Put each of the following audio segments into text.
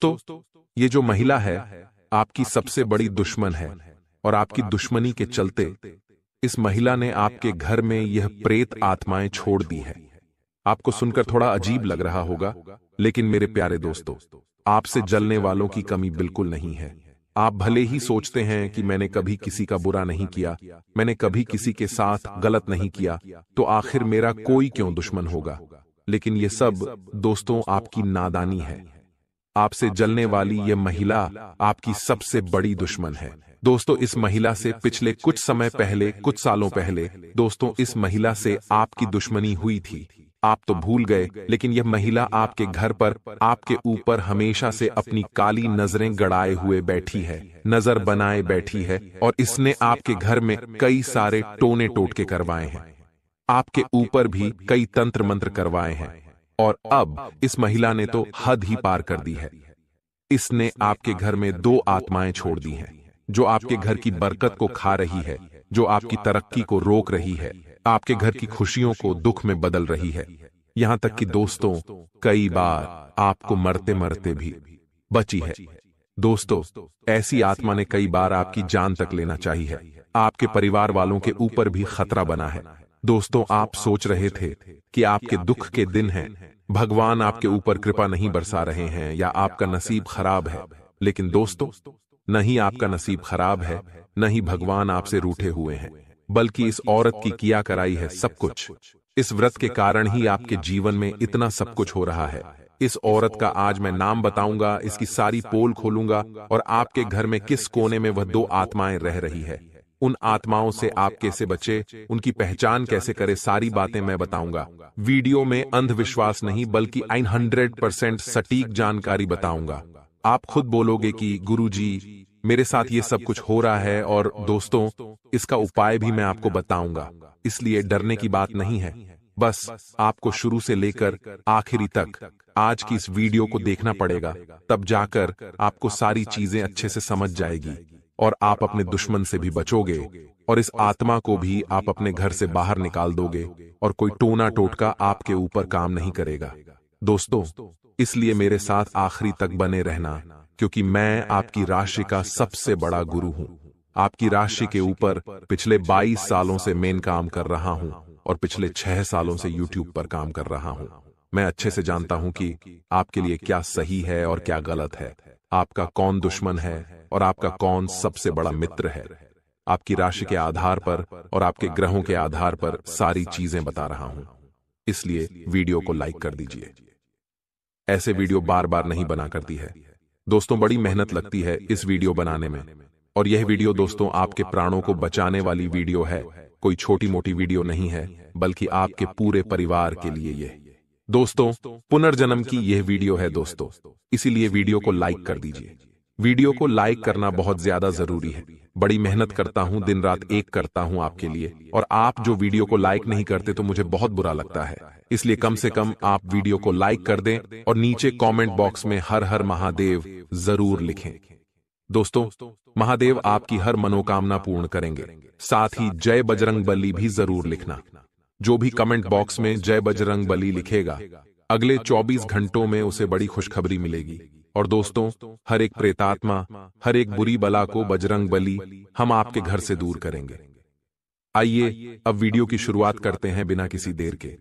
दोस्तों, ये जो महिला है आपकी सबसे बड़ी दुश्मन है और आपकी दुश्मनी के चलते इस महिला ने आपके घर में यह प्रेत आत्माएं छोड़ दी है। आपको सुनकर थोड़ा अजीब लग रहा होगा, लेकिन मेरे प्यारे दोस्तों, आपसे जलने वालों की कमी बिल्कुल नहीं है। आप भले ही सोचते हैं कि मैंने कभी किसी का बुरा नहीं किया, मैंने कभी किसी के साथ गलत नहीं किया, तो आखिर मेरा कोई क्यों दुश्मन होगा। लेकिन ये सब दोस्तों आपकी नादानी है। आपसे जलने वाली यह महिला आपकी सबसे बड़ी दुश्मन है। दोस्तों, इस महिला से पिछले कुछ समय पहले, कुछ सालों पहले दोस्तों, इस महिला से आपकी दुश्मनी हुई थी। आप तो भूल गए, लेकिन यह महिला आपके घर पर आपके ऊपर हमेशा से अपनी काली नजरें गड़ाए हुए बैठी है, नजर बनाए बैठी है, और इसने आपके घर में कई सारे टोने टोटके करवाए हैं। आपके ऊपर भी कई तंत्र मंत्र करवाए हैं, और अब इस महिला ने तो हद ही पार कर दी है। इसने आपके घर में 2 आत्माएं छोड़ दी हैं, जो आपके घर की बरकत को खा रही है, जो आपकी तरक्की को रोक रही है, आपके घर की खुशियों को दुख में बदल रही है। यहां तक कि दोस्तों, कई बार आपको मरते मरते भी बची है। दोस्तों, ऐसी आत्मा ने कई बार आपकी जान तक लेना चाहिए है। आपके परिवार वालों के ऊपर भी खतरा बना है। दोस्तों, आप सोच रहे थे कि आपके दुख के दिन हैं, भगवान आपके ऊपर कृपा नहीं बरसा रहे हैं, या आपका नसीब खराब है। लेकिन दोस्तों, नहीं आपका नसीब खराब है, नहीं भगवान आपसे रूठे हुए हैं, बल्कि इस औरत की किया कराई है सब कुछ। इस व्रत के कारण ही आपके जीवन में इतना सब कुछ हो रहा है। इस औरत का आज मैं नाम बताऊंगा, इसकी सारी पोल खोलूंगा, और आपके घर में किस कोने में वह 2 आत्माएं रह रही है, उन आत्माओं से आप कैसे बचे, उनकी पहचान कैसे करें, सारी बातें मैं बताऊंगा। वीडियो में अंधविश्वास नहीं, बल्कि 100% सटीक जानकारी बताऊंगा। आप खुद बोलोगे कि गुरुजी, मेरे साथ ये सब कुछ हो रहा है, और दोस्तों, इसका उपाय भी मैं आपको बताऊंगा। इसलिए डरने की बात नहीं है, बस आपको शुरू से लेकर आखिरी तक आज की इस वीडियो को देखना पड़ेगा, तब जाकर आपको सारी चीजें अच्छे से समझ जाएगी, और आप अपने दुश्मन से भी बचोगे, और इस आत्मा को भी आप अपने घर से बाहर निकाल दोगे, और कोई टोना टोटका आपके ऊपर काम नहीं करेगा। दोस्तों, इसलिए मेरे साथ आखिरी तक बने रहना, क्योंकि मैं आपकी राशि का सबसे बड़ा गुरु हूं। आपकी राशि के ऊपर पिछले 22 सालों से मेन काम कर रहा हूं, और पिछले 6 सालों से YouTube पर काम कर रहा हूं। मैं अच्छे से जानता हूं कि आपके लिए क्या सही है और क्या गलत है, आपका कौन दुश्मन है और आपका कौन सबसे बड़ा मित्र है। आपकी राशि के आधार पर और आपके ग्रहों के आधार पर सारी चीजें बता रहा हूं। इसलिए वीडियो को लाइक कर दीजिए। ऐसे वीडियो बार बार नहीं बना करती है। दोस्तों, बड़ी मेहनत लगती है इस वीडियो बनाने में, और यह वीडियो दोस्तों आपके प्राणों को बचाने वाली वीडियो है। कोई छोटी मोटी वीडियो नहीं है, बल्कि आपके पूरे परिवार के लिए ये दोस्तों पुनर्जन्म की यह वीडियो है दोस्तों। इसीलिए वीडियो को लाइक कर दीजिए। वीडियो को लाइक करना बहुत ज्यादा जरूरी है। बड़ी मेहनत करता हूं, दिन रात एक करता हूं आपके लिए, और आप जो वीडियो को लाइक नहीं करते तो मुझे बहुत बुरा लगता है। इसलिए कम से कम आप वीडियो को लाइक कर दें, और नीचे कमेंट बॉक्स में हर हर महादेव जरूर लिखें। दोस्तों, महादेव आपकी हर मनोकामना पूर्ण करेंगे। साथ ही जय बजरंग बली भी जरूर लिखना। जो भी कमेंट बॉक्स में जय बजरंग बली लिखेगा, अगले 24 घंटों में उसे बड़ी खुशखबरी मिलेगी। और दोस्तों, हर एक प्रेतात्मा, हर एक बुरी बला को बजरंग बली हम आपके घर से दूर करेंगे। आइए अब वीडियो की शुरुआत करते हैं बिना किसी देर के।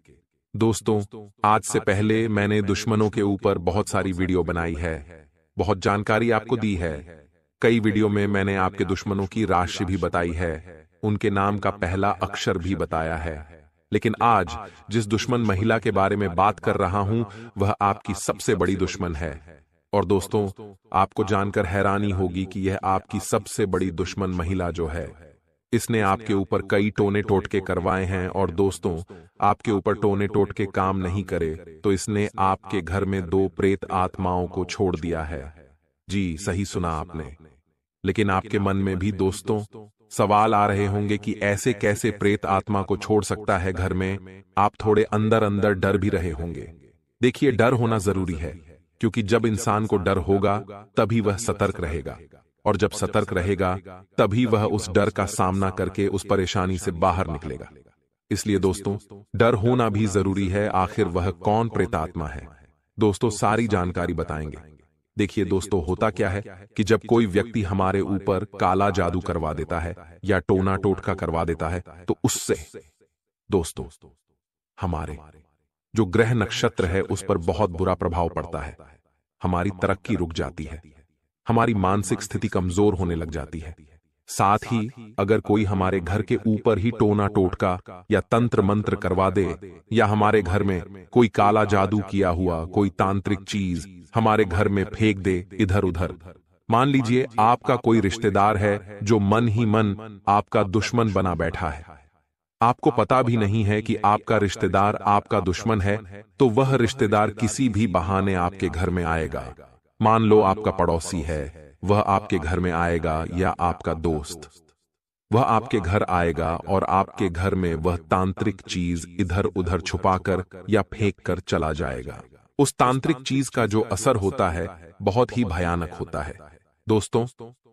दोस्तों, आज से पहले मैंने दुश्मनों के ऊपर बहुत सारी वीडियो बनाई है, बहुत जानकारी आपको दी है। कई वीडियो में मैंने आपके दुश्मनों की राशि भी बताई है, उनके नाम का पहला अक्षर भी बताया है। लेकिन आज जिस दुश्मन महिला के बारे में बात कर रहा हूं, वह आपकी सबसे बड़ी दुश्मन है। और दोस्तों, आपको जानकर हैरानी होगी कि यह आपकी सबसे बड़ी दुश्मन महिला जो है, इसने आपके ऊपर कई टोने टोटके करवाए हैं। और दोस्तों, आपके ऊपर टोने टोटके काम नहीं करे तो इसने आपके घर में 2 प्रेत आत्माओं को छोड़ दिया है। जी, सही सुना आपने। लेकिन आपके मन में भी दोस्तों सवाल आ रहे होंगे कि ऐसे कैसे प्रेत आत्मा को छोड़ सकता है घर में। आप थोड़े अंदर अंदर डर भी रहे होंगे। देखिए, डर होना जरूरी है, क्योंकि जब इंसान को डर होगा तभी वह सतर्क रहेगा, और जब सतर्क रहेगा तभी वह उस डर का सामना करके उस परेशानी से बाहर निकलेगा। इसलिए दोस्तों, डर होना भी जरूरी है। आखिर वह कौन प्रेतात्मा है? दोस्तों, सारी जानकारी बताएंगे। देखिए दोस्तों, होता क्या है कि जब कोई व्यक्ति हमारे ऊपर काला जादू करवा देता है या टोना टोटका करवा देता है, तो उससे दोस्तों हमारे जो ग्रह नक्षत्र है उस पर बहुत बुरा प्रभाव पड़ता है। हमारी तरक्की रुक जाती है, हमारी मानसिक स्थिति कमजोर होने लग जाती है। साथ ही अगर कोई हमारे घर के ऊपर ही टोना टोटका या तंत्र मंत्र करवा दे, या हमारे घर में कोई काला जादू किया हुआ कोई तांत्रिक चीज हमारे घर में फेंक दे इधर उधर। मान लीजिए आपका कोई रिश्तेदार है जो मन ही मन आपका दुश्मन बना बैठा है, आपको पता भी नहीं है कि आपका रिश्तेदार आपका दुश्मन है, तो वह रिश्तेदार किसी भी बहाने आपके घर में आएगा। मान लो आपका पड़ोसी है, वह आपके घर में आएगा, या आपका दोस्त, वह आपके घर आएगा और आपके घर में वह तांत्रिक चीज इधर उधर छुपाकर या फेंक कर चला जाएगा। उस तांत्रिक चीज का जो असर होता है बहुत ही भयानक होता है। दोस्तों,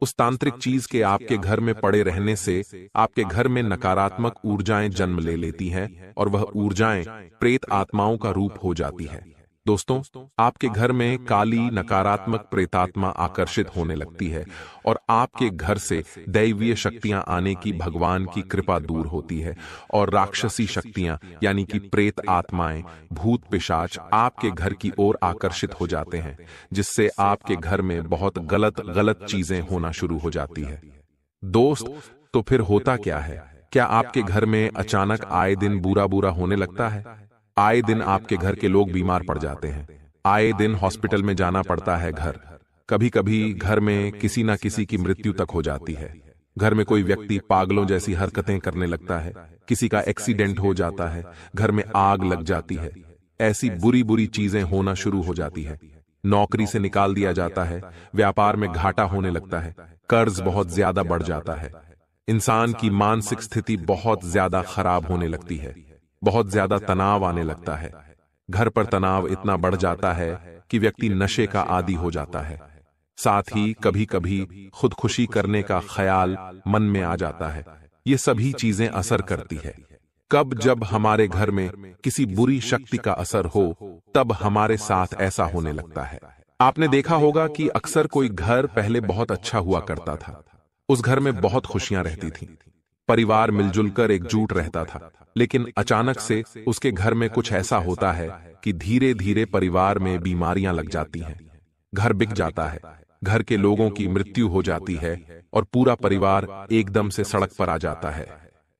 उस तांत्रिक चीज के आपके घर में पड़े रहने से आपके घर में नकारात्मक ऊर्जाएं जन्म ले लेती हैं और वह ऊर्जाएं प्रेत आत्माओं का रूप हो जाती है। दोस्तों, आपके घर में काली नकारात्मक प्रेतात्मा आकर्षित होने लगती है और आपके घर से दैवीय शक्तियां आने की भगवान की कृपा दूर होती है और राक्षसी शक्तियां यानी कि प्रेत आत्माएं, भूत पिशाच आपके घर की ओर आकर्षित हो जाते हैं, जिससे आपके घर में बहुत गलत चीजें होना शुरू हो जाती है। दोस्त, तो फिर होता क्या है? क्या आपके घर में अचानक आए दिन बुरा बुरा होने लगता है? आए दिन आपके घर के लोग बीमार पड़ जाते हैं, आए दिन हॉस्पिटल में जाना पड़ता है घर, कभी कभी घर में किसी ना किसी की मृत्यु तक हो जाती है, घर में कोई व्यक्ति पागलों जैसी हरकतें करने लगता है, किसी का एक्सीडेंट हो जाता है, घर में आग लग जाती है, ऐसी बुरी बुरी चीजें होना शुरू हो जाती है, नौकरी से निकाल दिया जाता है, व्यापार में घाटा होने लगता है, कर्ज बहुत ज्यादा बढ़ जाता है, इंसान की मानसिक स्थिति बहुत ज्यादा खराब होने लगती है, बहुत ज्यादा तनाव आने लगता है, घर पर तनाव इतना बढ़ जाता है कि व्यक्ति नशे का आदी हो जाता है, साथ ही कभी कभी खुदकुशी करने का ख्याल मन में आ जाता है। ये सभी चीजें असर करती है। कब जब हमारे घर में किसी बुरी शक्ति का असर हो तब हमारे साथ ऐसा होने लगता है। आपने देखा होगा कि अक्सर कोई घर पहले बहुत अच्छा हुआ करता था, उस घर में बहुत खुशियां रहती थीं, परिवार मिलजुल कर एकजुट रहता था, लेकिन अचानक से उसके घर में कुछ ऐसा होता है कि धीरे धीरे परिवार में बीमारियां लग जाती हैं, घर बिक जाता है, घर के लोगों की मृत्यु हो जाती है और पूरा परिवार एकदम से सड़क पर आ जाता है,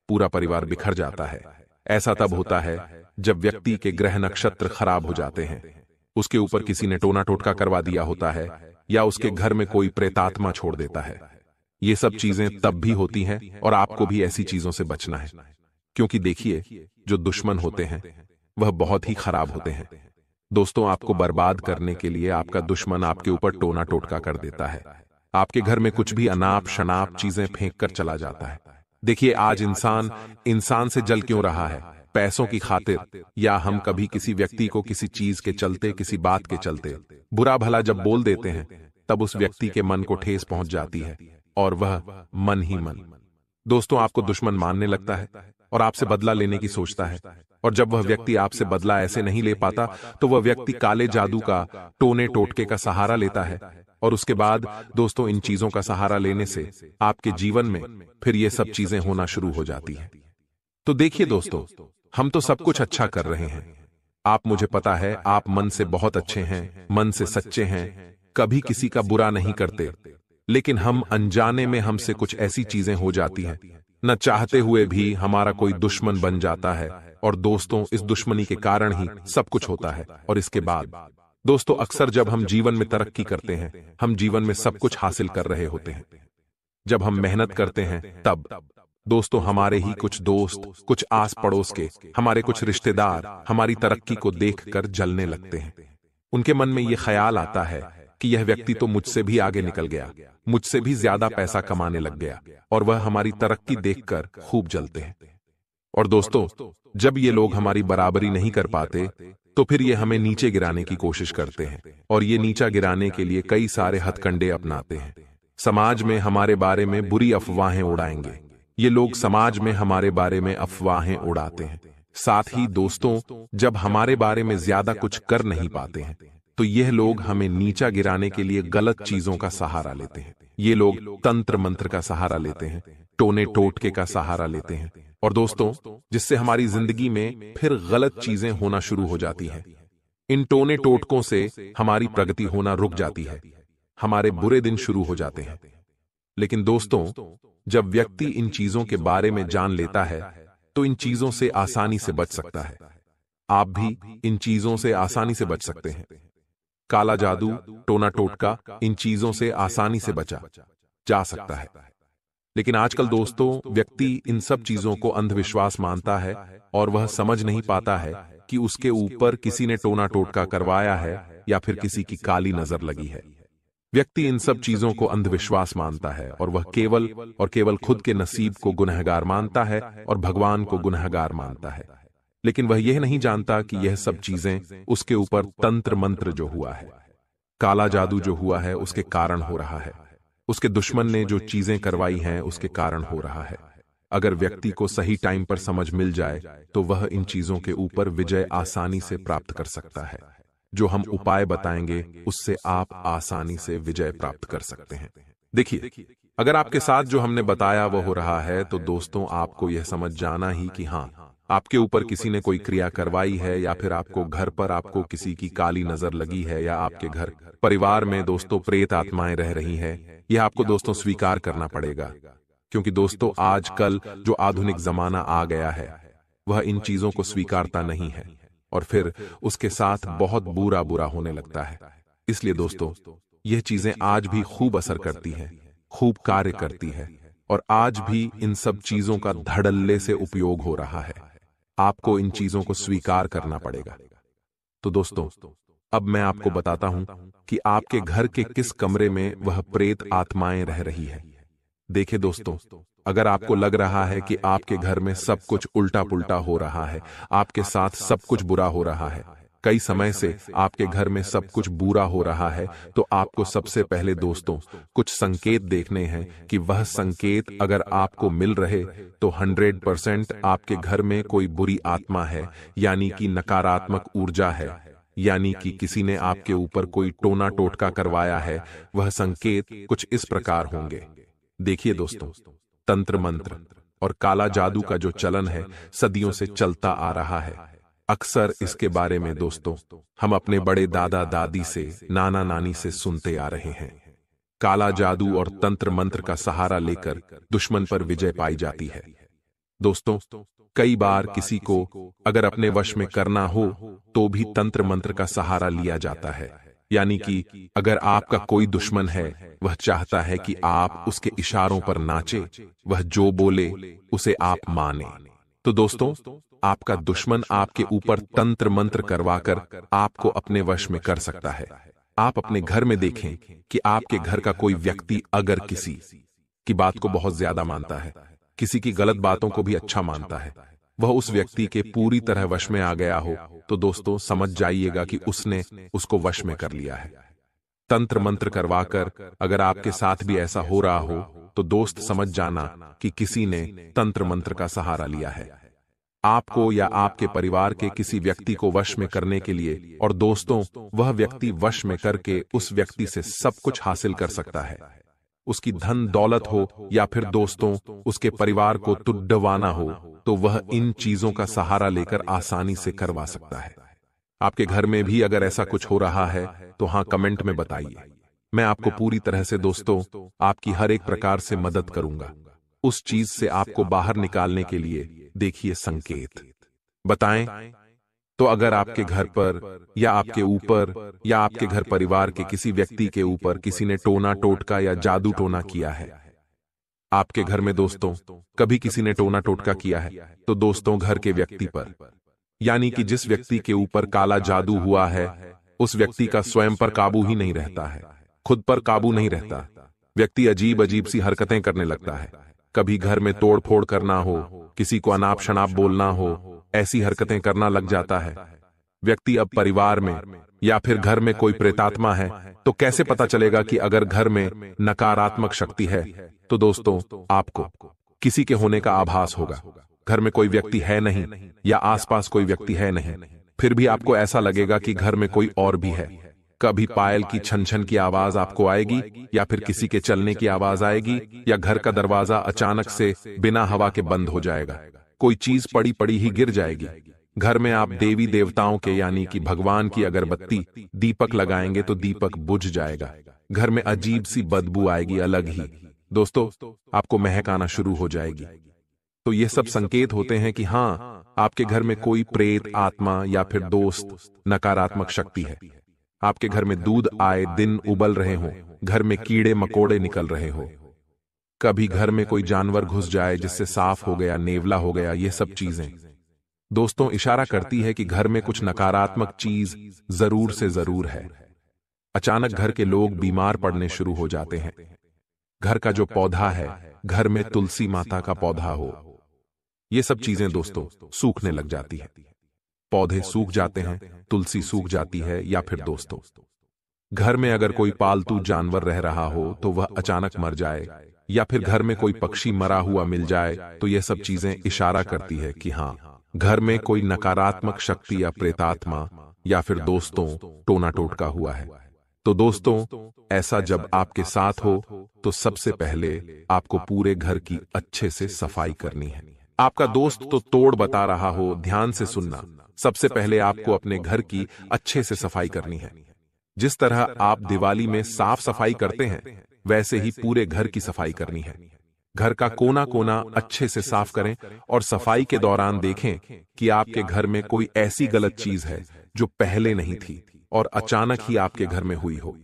पूरा परिवार बिखर जाता है। ऐसा तब होता है जब व्यक्ति के ग्रह नक्षत्र खराब हो जाते हैं, उसके ऊपर किसी ने टोना टोटका करवा दिया होता है या उसके घर में कोई प्रेतात्मा छोड़ देता है। ये सब चीजें तब भी होती हैं और आपको भी ऐसी चीजों से बचना है, क्योंकि देखिए जो दुश्मन होते हैं वह बहुत ही खराब होते हैं। दोस्तों, आपको बर्बाद करने के लिए आपका दुश्मन आपके ऊपर टोना टोटका कर देता है, आपके घर में कुछ भी अनाप शनाप चीजें फेंक कर चला जाता है। देखिए, आज इंसान से जल क्यों रहा है? पैसों की खातिर, या हम कभी किसी व्यक्ति को किसी चीज के चलते, किसी बात के चलते बुरा भला जब बोल देते हैं तब उस व्यक्ति के मन को ठेस पहुंच जाती है और वह मन ही मन दोस्तों आपको दुश्मन मानने लगता है और आपसे बदला लेने की सोचता है। और जब वह व्यक्ति आपसे बदला ऐसे नहीं ले पाता तो वह व्यक्ति काले जादू का, टोने टोटके का सहारा लेता है। और उसके बाद दोस्तों, इन चीजों का सहारा लेने से आपके जीवन में फिर ये सब चीजें होना शुरू हो जाती हैं। तो देखिए दोस्तों, हम तो सब कुछ अच्छा कर रहे हैं, आप, मुझे पता है, आप मन से बहुत अच्छे हैं, मन से सच्चे हैं, कभी किसी का बुरा नहीं करते, लेकिन हम अनजाने में हमसे कुछ ऐसी चीजें हो जाती हैं, न चाहते हुए भी हमारा कोई दुश्मन बन जाता है। और दोस्तों, इस दुश्मनी के कारण ही सब कुछ होता है। और इसके बाद दोस्तों, अक्सर जब हम जीवन में तरक्की करते हैं, हम जीवन में सब कुछ हासिल कर रहे होते हैं, जब हम मेहनत करते हैं तब दोस्तों हमारे ही कुछ दोस्त, कुछ आस पड़ोस के, हमारे कुछ रिश्तेदार हमारी तरक्की को देखकर जलने लगते हैं। उनके मन में यह ख्याल आता है कि यह व्यक्ति तो मुझसे भी आगे निकल गया, मुझसे भी ज्यादा पैसा कमाने लग गया, और वह हमारी तरक्की देखकर खूब जलते हैं। और दोस्तों, जब ये लोग हमारी बराबरी नहीं कर पाते तो फिर ये हमें नीचे गिराने की कोशिश करते हैं, और ये नीचा गिराने के लिए कई सारे हथकंडे अपनाते हैं। समाज में हमारे बारे में बुरी अफवाहें उड़ाएंगे, ये लोग समाज में हमारे बारे में अफवाहें उड़ाते हैं। साथ ही दोस्तों, जब हमारे बारे में ज्यादा कुछ कर नहीं पाते हैं तो यह लोग हमें नीचा गिराने के लिए गलत चीजों का सहारा लेते हैं। ये लोग तंत्र मंत्र का सहारा लेते हैं, टोने टोटके का सहारा लेते हैं, और दोस्तों जिससे हमारी जिंदगी में फिर गलत चीजें होना शुरू हो जाती हैं। इन टोने टोटकों से हमारी प्रगति होना रुक जाती है, हमारे बुरे दिन शुरू हो जाते हैं। लेकिन दोस्तों, जब व्यक्ति इन चीजों के बारे में जान लेता है तो इन चीजों से आसानी से बच सकता है। आप भी इन चीजों से आसानी से बच सकते हैं। काला जादू, टोना टोटका, इन चीजों से आसानी से बचा जा सकता है। लेकिन आजकल दोस्तों व्यक्ति इन सब चीजों को अंधविश्वास मानता है और वह समझ नहीं पाता है कि उसके ऊपर किसी ने टोना टोटका करवाया है या फिर किसी की काली नजर लगी है। व्यक्ति इन सब चीजों को अंधविश्वास मानता है और वह केवल और केवल खुद के नसीब को गुनहगार मानता है और भगवान को गुनहगार मानता है। लेकिन वह यह नहीं जानता कि यह सब चीजें उसके ऊपर तंत्र मंत्र जो हुआ है, काला जादू जो हुआ है, उसके कारण हो रहा है। उसके दुश्मन ने जो चीजें करवाई हैं उसके कारण हो रहा है। अगर व्यक्ति को सही टाइम पर समझ मिल जाए तो वह इन चीजों के ऊपर विजय आसानी से प्राप्त कर सकता है। जो हम उपाय बताएंगे उससे आप आसानी से विजय प्राप्त कर सकते हैं। देखिए, अगर आपके साथ जो हमने बताया वो हो रहा है तो दोस्तों आपको यह समझ जाना ही कि हाँ, आपके ऊपर किसी ने कोई क्रिया करवाई है, या फिर आपको घर पर आपको किसी की काली नजर लगी है, या आपके घर परिवार में दोस्तों प्रेत आत्माएं रह रही हैं। यह आपको दोस्तों स्वीकार करना पड़ेगा, क्योंकि दोस्तों आजकल जो आधुनिक जमाना आ गया है वह इन चीजों को स्वीकारता नहीं है और फिर उसके साथ बहुत बुरा बुरा होने लगता है। इसलिए दोस्तों यह चीजें आज भी खूब असर करती हैं, खूब कार्य करती है, और आज भी इन सब चीजों का धड़ल्ले से उपयोग हो रहा है। आपको इन चीजों को स्वीकार करना पड़ेगा। तो दोस्तों अब मैं आपको बताता हूं कि आपके घर के किस कमरे में वह प्रेत आत्माएं रह रही है। देखिए दोस्तों, अगर आपको लग रहा है कि आपके घर में सब कुछ उल्टा पुल्टा हो रहा है, आपके साथ सब कुछ बुरा हो रहा है, कई समय से आपके घर में सब कुछ बुरा हो रहा है, तो आपको सबसे पहले दोस्तों कुछ संकेत देखने हैं कि वह संकेत अगर आपको मिल रहे तो 100% आपके घर में कोई बुरी आत्मा है, यानी कि नकारात्मक ऊर्जा है, यानी कि किसी ने आपके ऊपर कोई टोना टोटका करवाया है। वह संकेत कुछ इस प्रकार होंगे। देखिए दोस्तों, तंत्र मंत्र और काला जादू का जो चलन है सदियों से चलता आ रहा है। अक्सर इसके बारे में दोस्तों हम अपने बड़े दादा दादी से, नाना नानी से सुनते आ रहे हैं। काला जादू और तंत्र मंत्र का सहारा लेकर दुश्मन पर विजय पाई जाती है। दोस्तों कई बार किसी को अगर अपने वश में करना हो तो भी तंत्र मंत्र का सहारा लिया जाता है। यानी कि अगर आपका कोई दुश्मन है, वह चाहता है कि आप उसके इशारों पर नाचे, वह जो बोले उसे आप माने। तो दोस्तों आपका दुश्मन आपके ऊपर तंत्र मंत्र करवाकर आपको अपने वश में कर सकता है। आप अपने घर में देखें कि आपके घर का कोई व्यक्ति अगर किसी की बात को बहुत ज्यादा मानता है, किसी की गलत बातों को भी अच्छा मानता है, वह उस व्यक्ति के पूरी तरह वश में आ गया हो, तो दोस्तों समझ जाइएगा कि उसने उसको वश में कर लिया है। तंत्र मंत्र करवाकर अगर आपके साथ भी ऐसा हो रहा हो तो दोस्त समझ जाना कि किसी ने तंत्र मंत्र का सहारा लिया है आपको या आपके परिवार के किसी व्यक्ति को वश में करने के लिए। और दोस्तों वह व्यक्ति वश में करके उस व्यक्ति से सब कुछ हासिल कर सकता है, उसकी धन दौलत हो या फिर दोस्तों उसके परिवार को तुड्डवाना हो, तो वह इन चीजों का सहारा लेकर आसानी से करवा सकता है। आपके घर में भी अगर ऐसा कुछ हो रहा है तो हाँ कमेंट में बताइए। मैं आपको पूरी तरह से दोस्तों आपकी हर एक प्रकार से मदद करूंगा उस चीज से आपको बाहर निकालने के लिए। देखिए संकेत बताएं तो अगर आपके घर पर या आपके ऊपर या आपके घर परिवार के किसी व्यक्ति के ऊपर किसी ने टोना टोटका या जादू टोना किया है, आपके घर में दोस्तों कभी किसी ने टोना टोटका किया है, तो दोस्तों घर के व्यक्ति पर, यानी कि जिस व्यक्ति के ऊपर काला जादू हुआ है उस व्यक्ति का स्वयं पर काबू ही नहीं रहता है, खुद पर काबू नहीं रहता। व्यक्ति अजीब अजीब सी हरकतें करने लगता है। कभी घर में तोड़ फोड़ करना हो, किसी को अनाप शनाप बोलना हो, ऐसी हरकतें करना लग जाता है। व्यक्ति अब परिवार में या फिर घर में कोई प्रेतात्मा है तो कैसे पता चलेगा कि अगर घर में नकारात्मक शक्ति है, तो दोस्तों आपको किसी के होने का आभास होगा। घर में कोई व्यक्ति है नहीं या आसपास कोई व्यक्ति है नहीं, फिर भी आपको ऐसा लगेगा कि घर में कोई और भी है। कभी पायल की छन छन की आवाज आपको आएगी, या फिर किसी के चलने की आवाज आएगी, या घर का दरवाजा अचानक से बिना हवा के बंद हो जाएगा। कोई चीज पड़ी पड़ी ही गिर जाएगी। घर में आप देवी देवताओं के यानी कि भगवान की अगरबत्ती दीपक लगाएंगे तो दीपक बुझ जाएगा। घर में अजीब सी बदबू आएगी, अलग ही। दोस्तों, आपको महक आना शुरू हो जाएगी। तो ये सब संकेत होते हैं कि हाँ, आपके घर में कोई प्रेत आत्मा या फिर दोस्त नकारात्मक शक्ति है। आपके घर में दूध आए दिन उबल रहे हों, घर में कीड़े मकोड़े निकल रहे हो, कभी घर में कोई जानवर घुस जाए जिससे साफ हो गया, नेवला हो गया, ये सब चीजें दोस्तों इशारा करती है कि घर में कुछ नकारात्मक चीज जरूर से जरूर है। अचानक घर के लोग बीमार पड़ने शुरू हो जाते हैं। घर का जो पौधा है, घर में तुलसी माता का पौधा हो, ये सब चीजें दोस्तों सूखने लग जाती है। पौधे सूख जाते हैं, तुलसी सूख जाती है, या फिर दोस्तों घर में अगर कोई पालतू जानवर रह रहा हो तो वह अचानक मर जाए, या फिर घर में कोई पक्षी मरा हुआ मिल जाए, तो यह सब चीजें इशारा करती है कि हाँ, घर में कोई नकारात्मक शक्ति या प्रेतात्मा या फिर दोस्तों टोना टोटका हुआ है। तो दोस्तों, ऐसा जब आपके साथ हो तो सबसे पहले आपको पूरे घर की अच्छे से सफाई करनी है। आपका दोस्त तो तोड़ बता रहा हो, ध्यान से सुनना। सबसे पहले आपको अपने घर की अच्छे से सफाई करनी है। जिस तरह आप दिवाली में साफ सफाई करते हैं, वैसे ही पूरे घर की सफाई करनी है। घर का कोना कोना अच्छे से साफ करें और सफाई के दौरान देखें कि आपके घर में कोई ऐसी गलत चीज है जो पहले नहीं थी और अचानक ही आपके घर में हुई हो।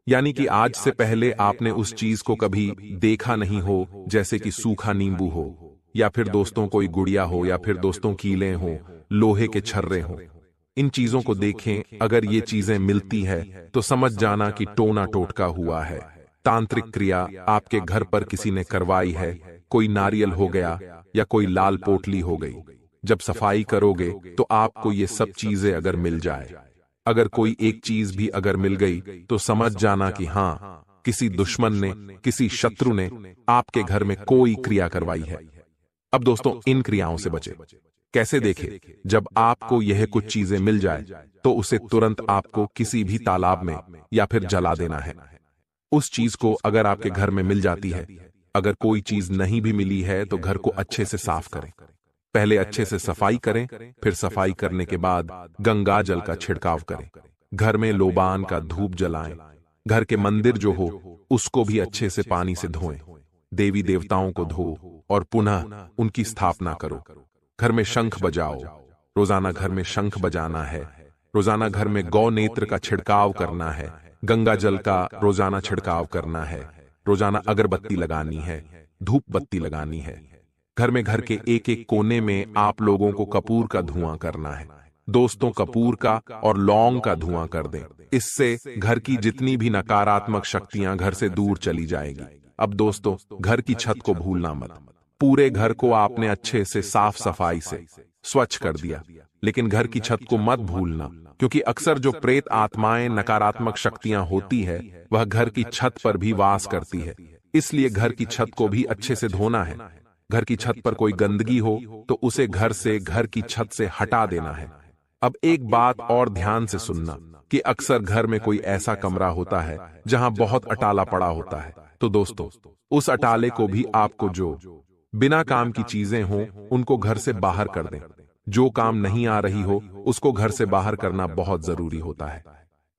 यानी कि आज से पहले आपने उस चीज को कभी देखा नहीं हो, जैसे कि सूखा नींबू हो, या फिर दोस्तों कोई गुड़िया हो, या फिर दोस्तों कीलें हो, लोहे के छर्रे हो। इन चीजों को देखें। अगर ये चीजें मिलती है तो समझ जाना कि टोना टोटका हुआ है। तांत्रिक क्रिया आपके घर पर किसी ने करवाई है, कोई नारियल हो गया या कोई लाल पोटली हो गई। जब सफाई करोगे तो आपको ये सब चीजें अगर मिल जाए, अगर कोई एक चीज भी अगर मिल गई, तो समझ जाना कि हाँ, किसी दुश्मन ने, किसी शत्रु ने आपके घर में कोई क्रिया करवाई है। अब दोस्तों, इन क्रियाओं से बचे। कैसे देखें? जब आपको यह कुछ चीजें मिल जाए तो उसे तुरंत आपको किसी भी तालाब में या फिर जला देना है। उस चीज को अगर आपके घर में मिल जाती है, अगर कोई चीज नहीं भी मिली है तो घर को अच्छे से साफ करें। पहले अच्छे से सफाई करें, फिर सफाई करने के बाद गंगा जल का छिड़काव करें। घर में लोबान का धूप जलाएं। घर के मंदिर जो हो उसको भी अच्छे से पानी से धोएं। देवी देवताओं को धो और पुनः उनकी स्थापना करो। घर में शंख बजाओ। रोजाना घर में शंख बजाना है। रोजाना घर में गौ नेत्र का छिड़काव करना है। गंगा जल का रोजाना छिड़काव करना है। रोजाना अगरबत्ती लगानी है, धूप बत्ती लगानी है। घर में घर के एक एक कोने में आप लोगों को कपूर का धुआं करना है। दोस्तों, कपूर का और लौंग का धुआं कर दें। इससे घर की जितनी भी नकारात्मक शक्तियां घर से दूर चली जाएगी। अब दोस्तों, घर की छत को भूलना मत। पूरे घर को आपने अच्छे से साफ सफाई से स्वच्छ कर दिया, लेकिन घर की छत को मत भूलना, क्योंकि अक्सर जो प्रेत आत्माएं, नकारात्मक शक्तियां होती है, वह घर की छत पर भी वास करती है। इसलिए घर की छत को भी अच्छे से धोना है। घर की छत पर कोई गंदगी हो तो उसे घर से, घर की छत से हटा देना है। अब एक बात और ध्यान से सुनना कि अक्सर घर में कोई ऐसा कमरा होता है जहां बहुत अटाला पड़ा होता है। तो दोस्तों, उस अटाले को भी आपको, जो बिना काम की चीजें हों, उनको घर से बाहर कर दें। जो काम नहीं आ रही हो उसको घर से बाहर करना बहुत जरूरी होता है।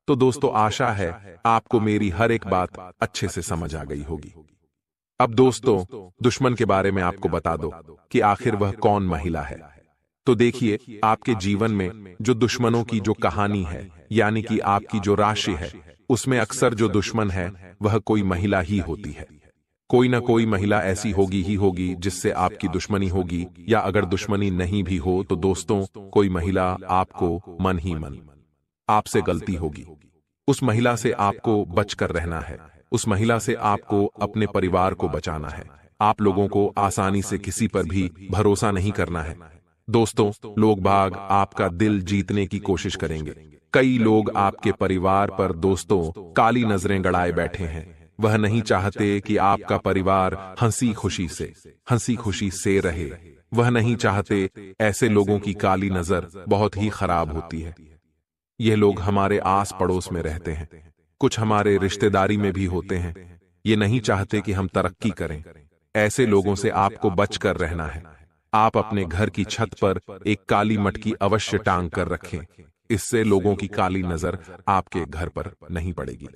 तो दोस्तों, आशा है आपको मेरी हर एक बात अच्छे से समझ आ गई होगी। अब दोस्तों, दुश्मन के बारे में आपको बता दो कि आखिर वह कौन महिला है। तो देखिए, आपके जीवन में जो दुश्मनों की जो कहानी है, यानी कि आपकी जो राशि है, उसमें अक्सर जो दुश्मन है वह कोई महिला ही होती है। कोई ना कोई महिला ऐसी होगी ही होगी जिससे आपकी दुश्मनी होगी, या अगर दुश्मनी नहीं भी हो तो दोस्तों, कोई महिला आपको मन ही मन आपसे गलती होगी। उस महिला से आपको बचकर रहना है। उस महिला से आपको अपने परिवार को बचाना है। आप लोगों को आसानी से किसी पर भी भरोसा नहीं करना है। दोस्तों, लोग बाग आपका दिल जीतने की कोशिश करेंगे। कई लोग आपके परिवार पर दोस्तों काली नजरें गड़ाए बैठे हैं। वह नहीं चाहते कि आपका परिवार हंसी खुशी से रहे। वह नहीं चाहते। ऐसे लोगों की काली नजर बहुत ही खराब होती है। यह लोग हमारे आस पड़ोस में रहते हैं, कुछ हमारे रिश्तेदारी में भी होते हैं। ये नहीं चाहते कि हम तरक्की करें। ऐसे लोगों से आपको बचकर रहना है। आप अपने घर की छत पर एक काली मटकी अवश्य टांग कर रखें। इससे लोगों की काली नजर आपके घर पर नहीं पड़ेगी।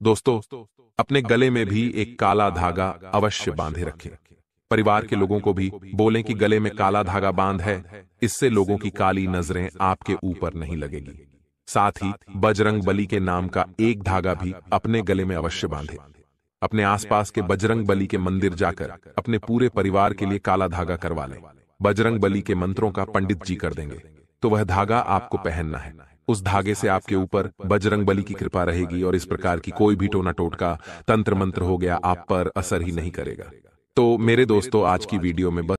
दोस्तों, अपने गले में भी एक काला धागा अवश्य बांधे रखें। परिवार के लोगों को भी बोलें कि गले में काला धागा बांध है, इससे लोगों की काली नजरें आपके ऊपर नहीं लगेगी। साथ ही बजरंग बली के नाम का एक धागा भी अपने गले में अवश्य बांधे। अपने आसपास के बजरंग बली के मंदिर जाकर अपने पूरे परिवार के लिए काला धागा करवा लें। बजरंग बली के मंत्रों का पंडित जी कर देंगे, तो वह धागा आपको पहनना है। उस धागे से आपके ऊपर बजरंग बली की कृपा रहेगी और इस प्रकार की कोई भी टोना टोटका, तंत्र मंत्र हो गया, आप पर असर ही नहीं करेगा। तो मेरे दोस्तों, आज की वीडियो में बस